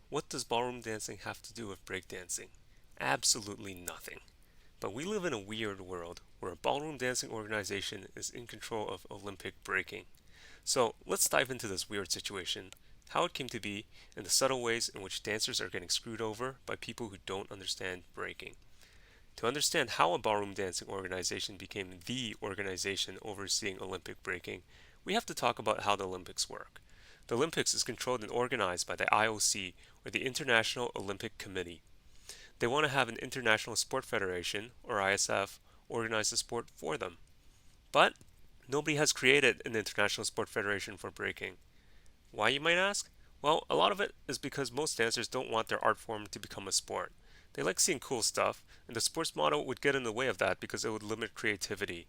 What does ballroom dancing have to do with breakdancing? Absolutely nothing. But we live in a weird world where a ballroom dancing organization is in control of Olympic breaking. So let's dive into this weird situation, how it came to be, and the subtle ways in which dancers are getting screwed over by people who don't understand breaking. To understand how a ballroom dancing organization became the organization overseeing Olympic breaking, we have to talk about how the Olympics work. The Olympics is controlled and organized by the IOC, or the International Olympic Committee. They want to have an International Sport Federation, or ISF, organize the sport for them. But nobody has created an International Sport Federation for breaking. Why, you might ask? Well, a lot of it is because most dancers don't want their art form to become a sport. They like seeing cool stuff, and the sports model would get in the way of that because it would limit creativity.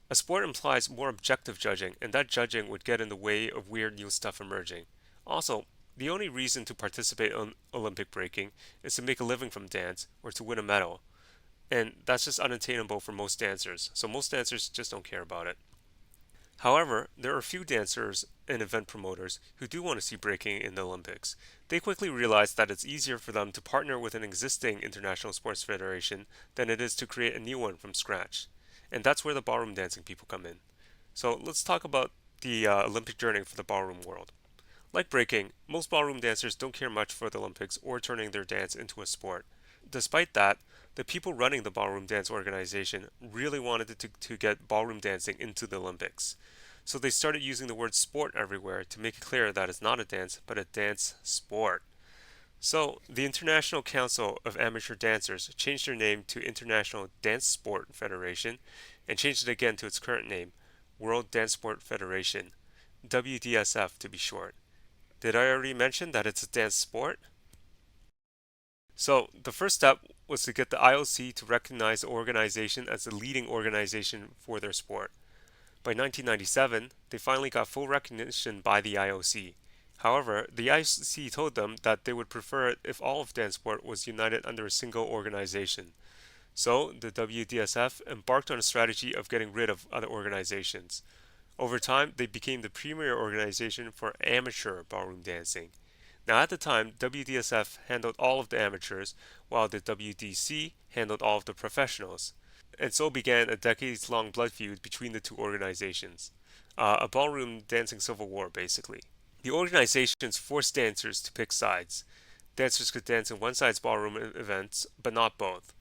A sport implies more objective judging, and that judging would get in the way of weird new stuff emerging. Also, the only reason to participate in Olympic breaking is to make a living from dance or to win a medal, and that's just unattainable for most dancers, so most dancers just don't care about it. However, there are a few dancers and event promoters who do want to see breaking in the Olympics. They quickly realize that it's easier for them to partner with an existing international sports federation than it is to create a new one from scratch. And that's where the ballroom dancing people come in. So let's talk about the Olympic journey for the ballroom world. Like breaking, most ballroom dancers don't care much for the Olympics or turning their dance into a sport. Despite that, the people running the ballroom dance organization really wanted to get ballroom dancing into the Olympics. So they started using the word sport everywhere to make it clear that it's not a dance, but a dance sport. So the International Council of Amateur Dancers changed their name to International Dance Sport Federation and changed it again to its current name, World Dance Sport Federation, WDSF to be short. Did I already mention that it's a dance sport? So the first step was to get the IOC to recognize the organization as the leading organization for their sport. By 1997, they finally got full recognition by the IOC. However, the IOC told them that they would prefer it if all of dance sport was united under a single organization. So, the WDSF embarked on a strategy of getting rid of other organizations. Over time, they became the premier organization for amateur ballroom dancing. Now, at the time, WDSF handled all of the amateurs, while the WDC handled all of the professionals. And so began a decades long blood feud between the two organizations. A ballroom dancing civil war, basically. The organizations forced dancers to pick sides. Dancers could dance in one side's ballroom events, but not both.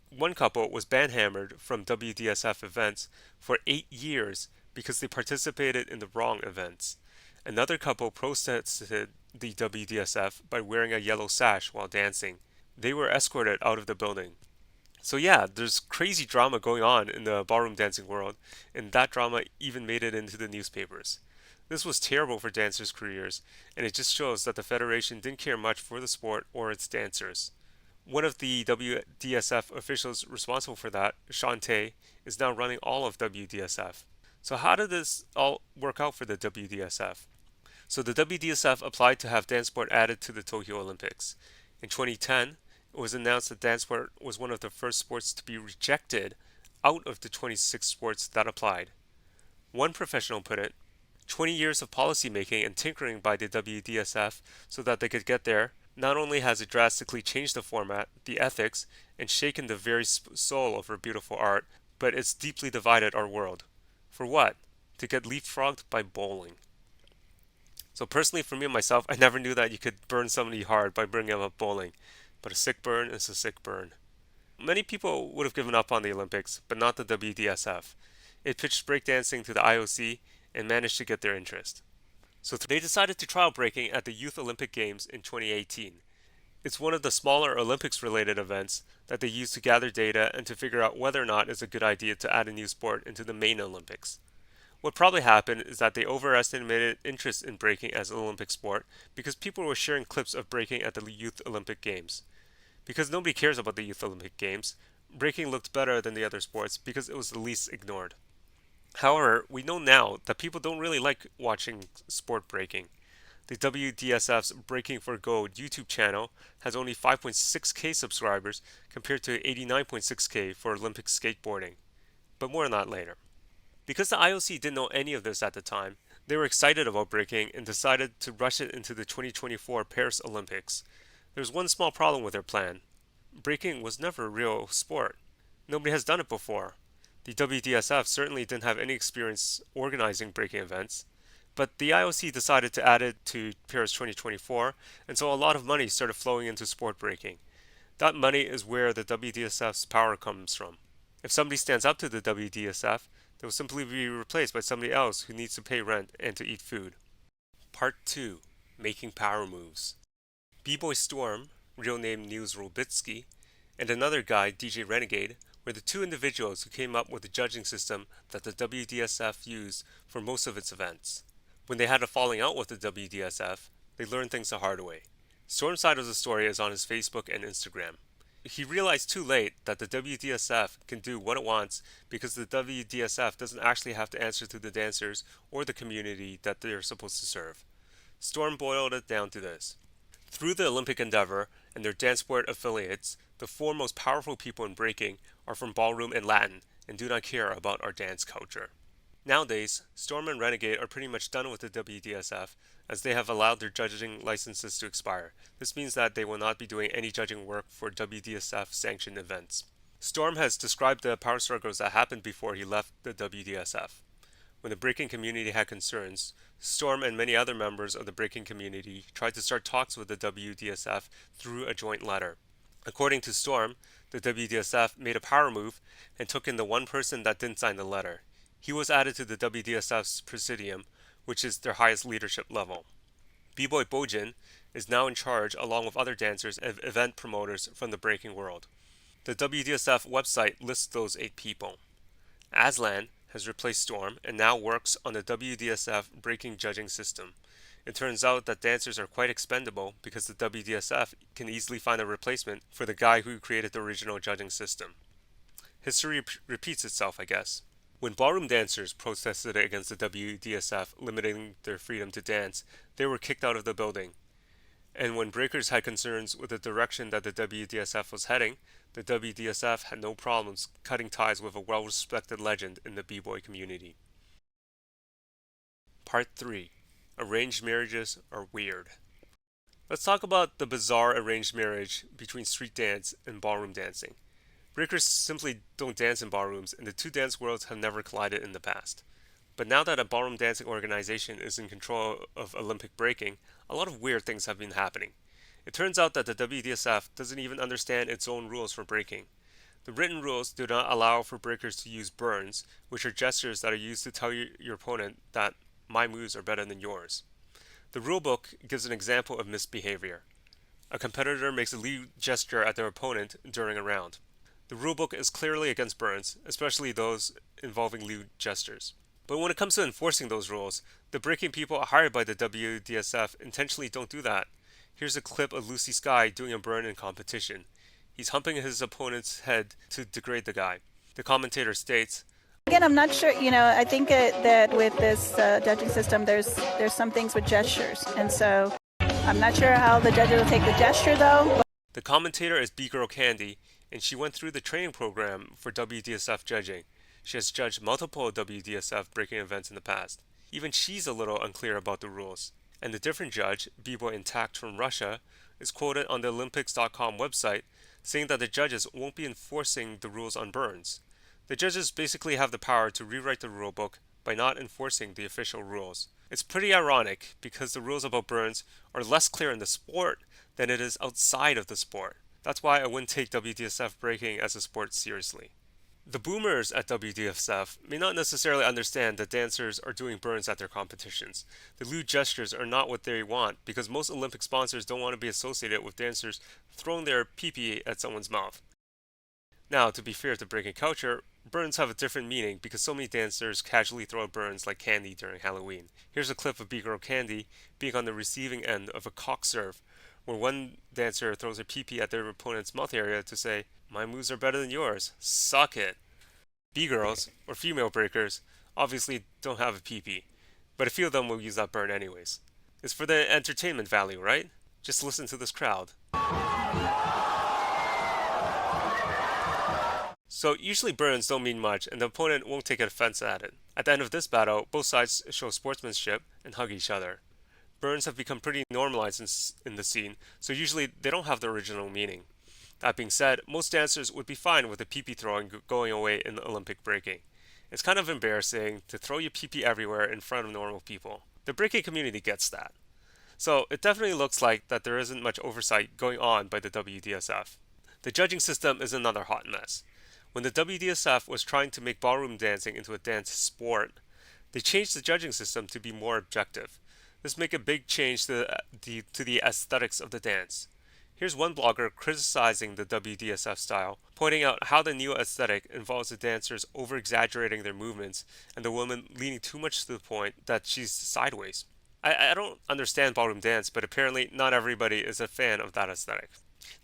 One couple was banhammered from WDSF events for 8 years because they participated in the wrong events. Another couple protested the WDSF by wearing a yellow sash while dancing. They were escorted out of the building. So yeah, there's crazy drama going on in the ballroom dancing world, and that drama even made it into the newspapers. This was terrible for dancers' careers, and it just shows that the Federation didn't care much for the sport or its dancers. One of the WDSF officials responsible for that, Shantae, is now running all of WDSF. So how did this all work out for the WDSF? So the WDSF applied to have dance sport added to the Tokyo Olympics. In 2010, it was announced that dance sport was one of the first sports to be rejected out of the 26 sports that applied. One professional put it, 20 years of policy making and tinkering by the WDSF so that they could get there. Not only has it drastically changed the format, the ethics, and shaken the very soul of our beautiful art, but it's deeply divided our world. For what? To get leapfrogged by bowling. So personally, for me and myself, I never knew that you could burn somebody hard by bringing up bowling. But a sick burn is a sick burn. Many people would have given up on the Olympics, but not the WDSF. It pitched breakdancing to the IOC and managed to get their interest. So they decided to trial breaking at the Youth Olympic Games in 2018. It's one of the smaller Olympics related events that they use to gather data and to figure out whether or not it's a good idea to add a new sport into the main Olympics. What probably happened is that they overestimated interest in breaking as an Olympic sport because people were sharing clips of breaking at the Youth Olympic Games. Because nobody cares about the Youth Olympic Games, breaking looked better than the other sports because it was the least ignored. However, we know now that people don't really like watching sport breaking. The WDSF's Breaking for Gold YouTube channel has only 5.6k subscribers compared to 89.6k for Olympic skateboarding. But more on that later. Because the IOC didn't know any of this at the time, They were excited about breaking and decided to rush it into the 2024 Paris Olympics. There's one small problem with their plan. Breaking was never a real sport. Nobody has done it before. The WDSF certainly didn't have any experience organizing breaking events, but the IOC decided to add it to Paris 2024, and so a lot of money started flowing into sport breaking. That money is where the WDSF's power comes from. If somebody stands up to the WDSF, they will simply be replaced by somebody else who needs to pay rent and to eat food. Part 2. Making Power Moves. B-Boy Storm, real name Niels Robitsky, and another guy, DJ Renegade, were the two individuals who came up with the judging system that the WDSF used for most of its events. When they had a falling out with the WDSF, they learned things the hard way. Storm's side of the story is on his Facebook and Instagram. He realized too late that the WDSF can do what it wants because the WDSF doesn't actually have to answer to the dancers or the community that they're supposed to serve. Storm boiled it down to this. Through the Olympic endeavor and their dance sport affiliates, the four most powerful people in breaking are from ballroom and Latin and do not care about our dance culture. Nowadays, Storm and Renegade are pretty much done with the WDSF as they have allowed their judging licenses to expire. This means that they will not be doing any judging work for WDSF sanctioned events. Storm has described the power struggles that happened before he left the WDSF. When the breaking community had concerns, Storm and many other members of the breaking community tried to start talks with the WDSF through a joint letter. According to Storm, the WDSF made a power move and took in the one person that didn't sign the letter. He was added to the WDSF's Presidium, which is their highest leadership level. B-Boy Bojin is now in charge along with other dancers and event promoters from the breaking world. The WDSF website lists those 8 people. Aslan has replaced Storm and now works on the WDSF breaking judging system. It turns out that dancers are quite expendable because the WDSF can easily find a replacement for the guy who created the original judging system. History repeats itself, I guess. When ballroom dancers protested against the WDSF limiting their freedom to dance, they were kicked out of the building. And when breakers had concerns with the direction that the WDSF was heading, the WDSF had no problems cutting ties with a well-respected legend in the b-boy community. Part 3. Arranged marriages are weird. Let's talk about the bizarre arranged marriage between street dance and ballroom dancing. Breakers simply don't dance in ballrooms, and the two dance worlds have never collided in the past. But now that a ballroom dancing organization is in control of Olympic breaking, a lot of weird things have been happening. It turns out that the WDSF doesn't even understand its own rules for breaking. The written rules do not allow for breakers to use burns, which are gestures that are used to tell your opponent that my moves are better than yours. The rulebook gives an example of misbehavior. A competitor makes a lead gesture at their opponent during a round. The rulebook is clearly against burns, especially those involving lewd gestures. But when it comes to enforcing those rules, the breaking people hired by the WDSF intentionally don't do that. Here's a clip of Lucy Sky doing a burn in competition. He's humping his opponent's head to degrade the guy. The commentator states, Again, I'm not sure, I think that with this judging system, there's some things with gestures. And so I'm not sure how the judges will take the gesture, though. The commentator is B-Girl Candy, and she went through the training program for WDSF judging. She has judged multiple WDSF breaking events in the past. Even she's a little unclear about the rules. And the different judge, B-Boy Intact from Russia, is quoted on the Olympics.com website saying that the judges won't be enforcing the rules on burns. The judges basically have the power to rewrite the rulebook by not enforcing the official rules. It's pretty ironic because the rules about burns are less clear in the sport than it is outside of the sport. That's why I wouldn't take WDSF breaking as a sport seriously. The boomers at WDSF may not necessarily understand that dancers are doing burns at their competitions. The lewd gestures are not what they want because most Olympic sponsors don't want to be associated with dancers throwing their pee-pee at someone's mouth. Now, to be fair to breaking culture, burns have a different meaning because so many dancers casually throw out burns like candy during Halloween. Here's a clip of B-Girl Candy being on the receiving end of a cock serve, where one dancer throws a pee-pee at their opponent's mouth area to say, my moves are better than yours, suck it. B-girls, or female breakers, obviously don't have a pee-pee, but a few of them will use that burn anyways. It's for the entertainment value, right? Just listen to this crowd. So usually burns don't mean much, and the opponent won't take offense at it. At the end of this battle, both sides show sportsmanship and hug each other. Burns have become pretty normalized in the scene, so usually they don't have the original meaning. That being said, most dancers would be fine with the pee-pee throwing going away in Olympic breaking. It's kind of embarrassing to throw your pee-pee everywhere in front of normal people. The breaking community gets that. So it definitely looks like that there isn't much oversight going on by the WDSF. The judging system is another hot mess. When the WDSF was trying to make ballroom dancing into a dance sport, they changed the judging system to be more objective. This make a big change to the aesthetics of the dance. Here's one blogger criticizing the WDSF style, pointing out how the new aesthetic involves the dancers over-exaggerating their movements and the woman leaning too much to the point that she's sideways. I don't understand ballroom dance, but apparently not everybody is a fan of that aesthetic.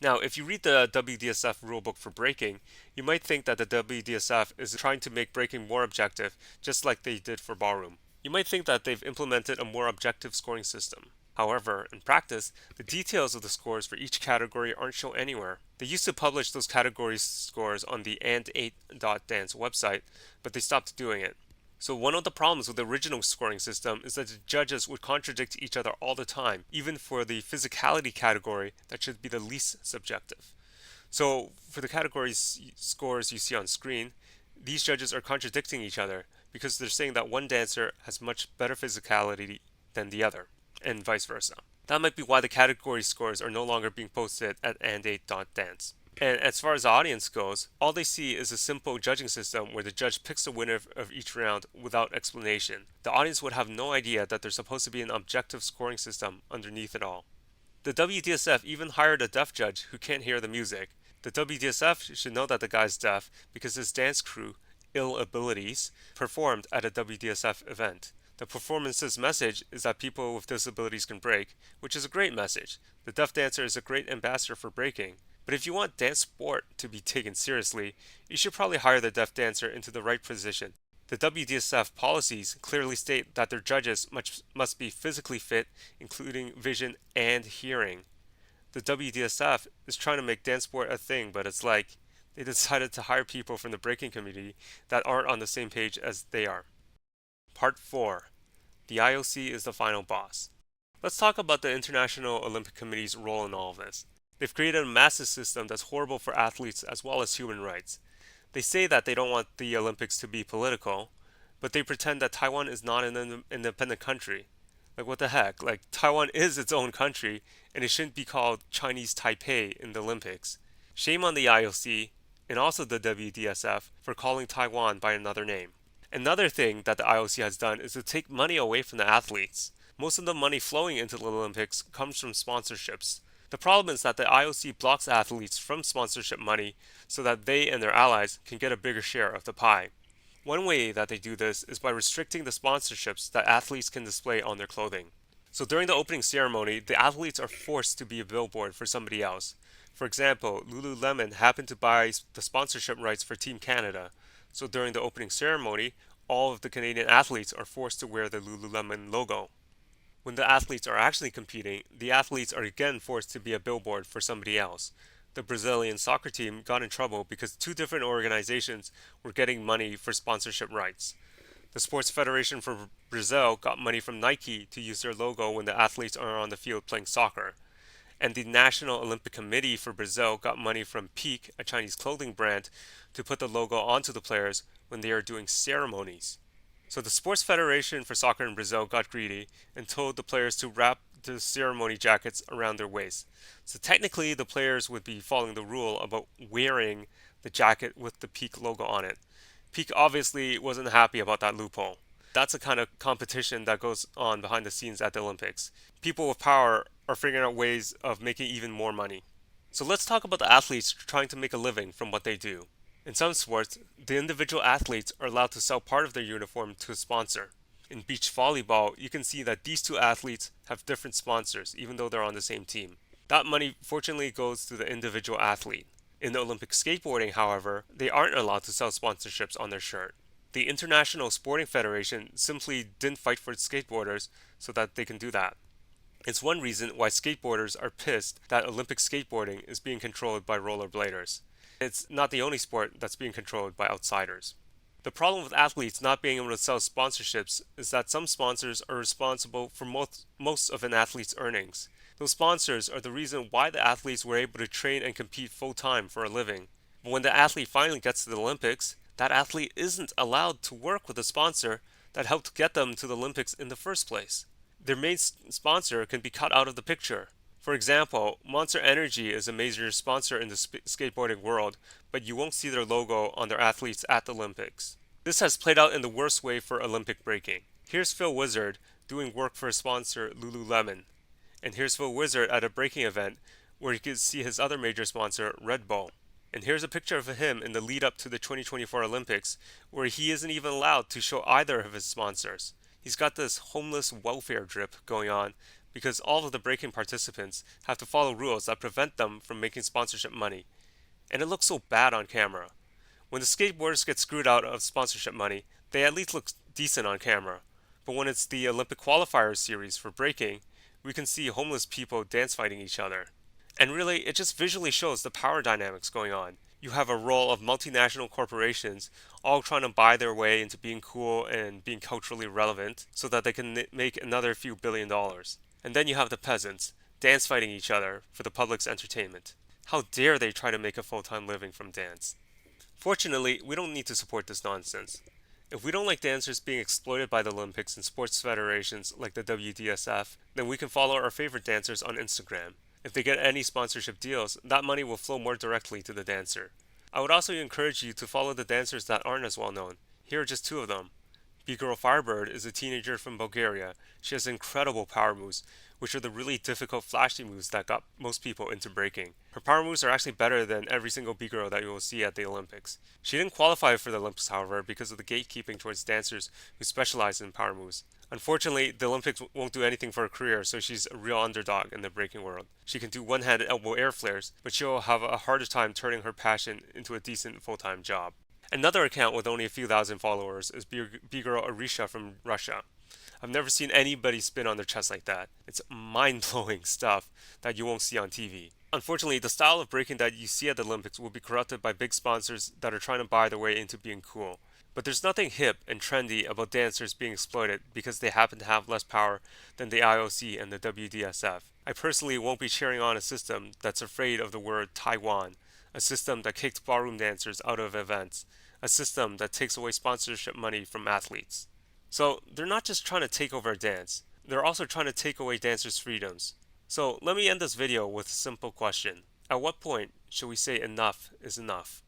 Now, if you read the WDSF rulebook for breaking, you might think that the WDSF is trying to make breaking more objective, just like they did for ballroom. You might think that they've implemented a more objective scoring system. However, in practice, the details of the scores for each category aren't shown anywhere. They used to publish those category scores on the and8.dance website, but they stopped doing it. So one of the problems with the original scoring system is that the judges would contradict each other all the time, even for the physicality category that should be the least subjective. So for the categories scores you see on screen, these judges are contradicting each other because they're saying that one dancer has much better physicality than the other, and vice versa. That might be why the category scores are no longer being posted at and8.dance. And as far as the audience goes, all they see is a simple judging system where the judge picks the winner of each round without explanation. The audience would have no idea that there's supposed to be an objective scoring system underneath it all. The WDSF even hired a deaf judge who can't hear the music. The WDSF should know that the guy's deaf because his dance crew, Ill Abilities, performed at a WDSF event. The performance's message is that people with disabilities can break, which is a great message. The deaf dancer is a great ambassador for breaking. But if you want dance sport to be taken seriously, you should probably hire the deaf dancer into the right position. The WDSF policies clearly state that their judges must be physically fit, including vision and hearing. The WDSF is trying to make dance sport a thing, but it's like they decided to hire people from the breaking community that aren't on the same page as they are. Part 4. The IOC is the final boss. Let's talk about the International Olympic Committee's role in all of this. They've created a massive system that's horrible for athletes as well as human rights. They say that they don't want the Olympics to be political, but they pretend that Taiwan is not an independent country. Like, what the heck? Like, Taiwan is its own country, and it shouldn't be called Chinese Taipei in the Olympics. Shame on the IOC, and also the WDSF, for calling Taiwan by another name. Another thing that the IOC has done is to take money away from the athletes. Most of the money flowing into the Olympics comes from sponsorships. The problem is that the IOC blocks athletes from sponsorship money so that they and their allies can get a bigger share of the pie. One way that they do this is by restricting the sponsorships that athletes can display on their clothing. So during the opening ceremony, the athletes are forced to be a billboard for somebody else. For example, Lululemon happened to buy the sponsorship rights for Team Canada. So during the opening ceremony, all of the Canadian athletes are forced to wear the Lululemon logo. When the athletes are actually competing, the athletes are again forced to be a billboard for somebody else. The Brazilian soccer team got in trouble because two different organizations were getting money for sponsorship rights. The Sports Federation for Brazil got money from Nike to use their logo when the athletes are on the field playing soccer. And the National Olympic Committee for Brazil got money from Peak, a Chinese clothing brand, to put the logo onto the players when they are doing ceremonies. So the Sports Federation for Soccer in Brazil got greedy and told the players to wrap the ceremony jackets around their waist. So technically the players would be following the rule about wearing the jacket with the Peak logo on it. Peak obviously wasn't happy about that loophole. That's the kind of competition that goes on behind the scenes at the Olympics. People with power are figuring out ways of making even more money. So let's talk about the athletes trying to make a living from what they do. In some sports, the individual athletes are allowed to sell part of their uniform to a sponsor. In beach volleyball, you can see that these two athletes have different sponsors, even though they're on the same team. That money fortunately goes to the individual athlete. In the Olympic skateboarding, however, they aren't allowed to sell sponsorships on their shirt. The International Sporting Federation simply didn't fight for skateboarders so that they can do that. It's one reason why skateboarders are pissed that Olympic skateboarding is being controlled by rollerbladers. It's not the only sport that's being controlled by outsiders. The problem with athletes not being able to sell sponsorships is that some sponsors are responsible for most of an athlete's earnings. Those sponsors are the reason why the athletes were able to train and compete full time for a living. But when the athlete finally gets to the Olympics, that athlete isn't allowed to work with a sponsor that helped get them to the Olympics in the first place. Their main sponsor can be cut out of the picture. For example, Monster Energy is a major sponsor in the skateboarding world, but you won't see their logo on their athletes at the Olympics. This has played out in the worst way for Olympic breaking. Here's Phil Wizard doing work for his sponsor Lululemon, and here's Phil Wizard at a breaking event where you can see his other major sponsor, Red Bull. And here's a picture of him in the lead up to the 2024 Olympics where he isn't even allowed to show either of his sponsors. He's got this homeless welfare drip going on because all of the breaking participants have to follow rules that prevent them from making sponsorship money. And it looks so bad on camera. When the skateboarders get screwed out of sponsorship money, they at least look decent on camera. But when it's the Olympic qualifiers series for breaking, we can see homeless people dance fighting each other. And really, it just visually shows the power dynamics going on. You have a role of multinational corporations all trying to buy their way into being cool and being culturally relevant so that they can make another few $1 billion. And then you have the peasants dance fighting each other for the public's entertainment. How dare they try to make a full-time living from dance? Fortunately, we don't need to support this nonsense. If we don't like dancers being exploited by the Olympics and sports federations like the WDSF, then we can follow our favorite dancers on Instagram. If they get any sponsorship deals, that money will flow more directly to the dancer. I would also encourage you to follow the dancers that aren't as well known. Here are just two of them. B-Girl Firebird is a teenager from Bulgaria. She has incredible power moves, which are the really difficult flashy moves that got most people into breaking. Her power moves are actually better than every single B-Girl that you will see at the Olympics. She didn't qualify for the Olympics, however, because of the gatekeeping towards dancers who specialize in power moves. Unfortunately, the Olympics won't do anything for her career, so she's a real underdog in the breaking world. She can do one-handed elbow air flares, but she'll have a harder time turning her passion into a decent full-time job. Another account with only a few thousand followers is B-Girl Arisha from Russia. I've never seen anybody spin on their chest like that. It's mind-blowing stuff that you won't see on TV. Unfortunately, the style of breaking that you see at the Olympics will be corrupted by big sponsors that are trying to buy their way into being cool. But there's nothing hip and trendy about dancers being exploited because they happen to have less power than the IOC and the WDSF. I personally won't be cheering on a system that's afraid of the word Taiwan, a system that kicked ballroom dancers out of events, a system that takes away sponsorship money from athletes. So they're not just trying to take over a dance, they're also trying to take away dancers' freedoms. So let me end this video with a simple question. At what point should we say enough is enough?